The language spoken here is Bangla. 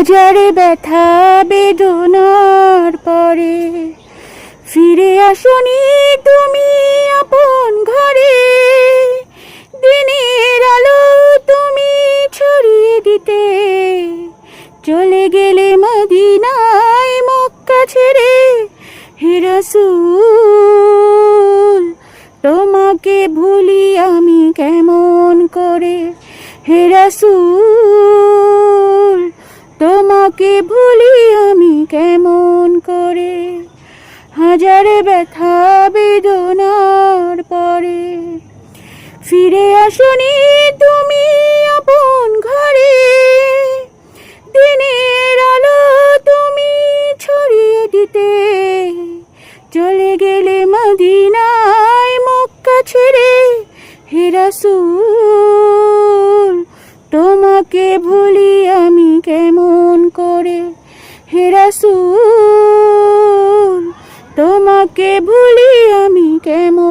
হাজারে ব্যথা বেদনার পরে ফিরে আসনি তুমি আপন ঘরে। দিনের আলো তুমি ছড়িয়ে দিতে চলে গেলে মদিনায় মক্কা ছেড়ে। হে রাসূল তোমাকে ভুলি আমি কেমন করে। হে রাসূল তোমাকে ভুলি আমি কেমন করে। হাজারে ব্যথা বেদনার পরে ফিরে আসনি তুমি আপন ঘরে। দিনের আলো তুমি ছড়িয়ে দিতে চলে গেলে মদিনায় মক্কা ছেড়ে। হে রাসূল তোমাকে ভুলি আমি কেমন করে। হে রাসূল তোমাকে ভুলি আমি কেমন